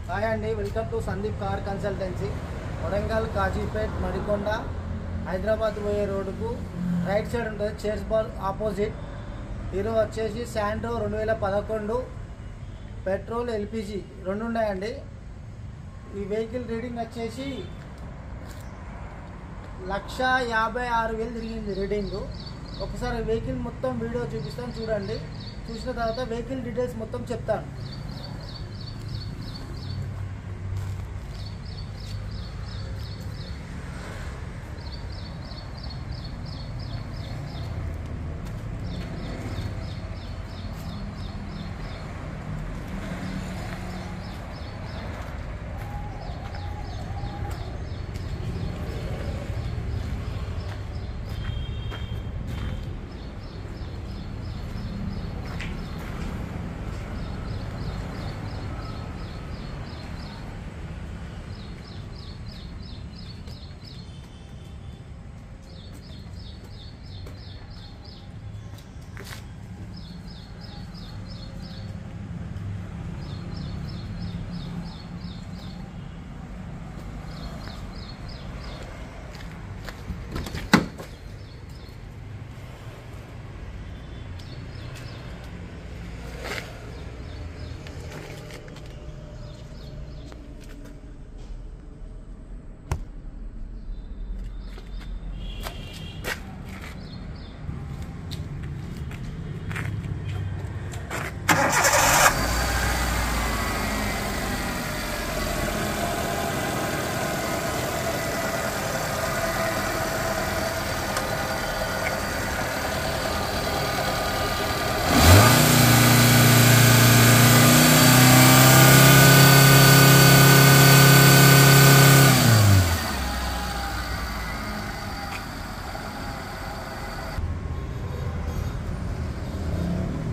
Hi అండి, welcome to Sandeep car consultancy. Warangal Kazipet Madikonda Hyderabad పోయే రోడ్డుకు రైట్ సైడ్ ఉంటుంది, చైర్స్ బార్ ఆపోజిట్. హీరో వచ్చేసి శాండ్రో 2011 పెట్రోల్ ఎల్పిజి రెండు ఉన్నాయండి. ఈ వెహికల్ రీడింగ్ వచ్చేసి 1,56,000 తిరిగింది రీడింగ్. ఒకసారి వెహికల్ మొత్తం వీడియో చూపిస్తాను, చూడండి. చూసిన తర్వాత వెహికల్ డీటెయిల్స్ మొత్తం చెప్తాను.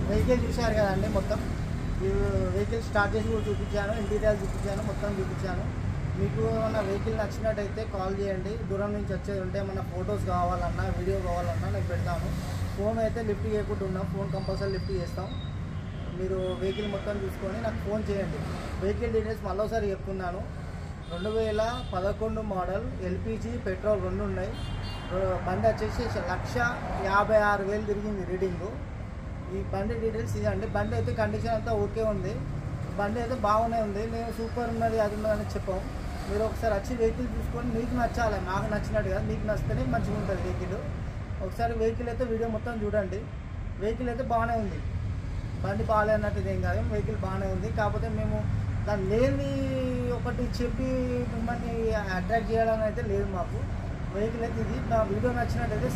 వెహికల్ చూశారు కదండి, మొత్తం వెహికల్ స్టార్ట్ చేసి కూడా చూపించాను, ఇంటీరియర్ చూపించాను, మొత్తం చూపించాను. మీకు ఏమన్నా వెహికల్ నచ్చినట్టయితే కాల్ చేయండి. దూరం నుంచి వచ్చేది ఉంటే ఏమన్నా ఫొటోస్ కావాలన్నా, వీడియో కావాలన్నా నేను పెడతాను. ఫోన్ అయితే లిఫ్ట్ చేయకుండా ఉన్నాం, ఫోన్ కంపల్సరీ లిఫ్ట్ చేస్తాం. మీరు వెహికల్ మొత్తం చూసుకొని నాకు ఫోన్ చేయండి. వెహికల్ డీటెయిల్స్ మళ్ళీసారి చెప్తున్నాను. 2011 మోడల్ ఎల్పిజి పెట్రోల్ రెండు ఉన్నాయి. బండి వచ్చేసి 1,56,000 తిరిగింది రీడింగు. ఈ బండి డీటెయిల్స్ ఇదండి. బండి అయితే కండిషన్ అంతా ఓకే ఉంది, బండి అయితే బాగానే ఉంది. నేను సూపర్ ఉన్నది అది ఉన్నదని చెప్పాం. మీరు ఒకసారి వచ్చి వెహికల్ చూసుకొని మీకు నచ్చాలి, నాకు నచ్చినట్టు కదా, మీకు నచ్చితేనే మంచిగా ఉంటుంది వెహికల్. ఒకసారి వెహికల్ అయితే వీడియో మొత్తం చూడండి. వెహికల్ అయితే బాగానే ఉంది, బండి బాగాలే అన్నట్టు ఏం కాదు, వెహికల్ బాగానే ఉంది. కాకపోతే మేము దాన్ని లేని ఒకటి చెప్పి మిమ్మల్ని అట్రాక్ట్ చేయడానికి అయితే లేదు మాకు. వెహికల్ అయితే ఇది. నా వీడియో నచ్చినట్టయితే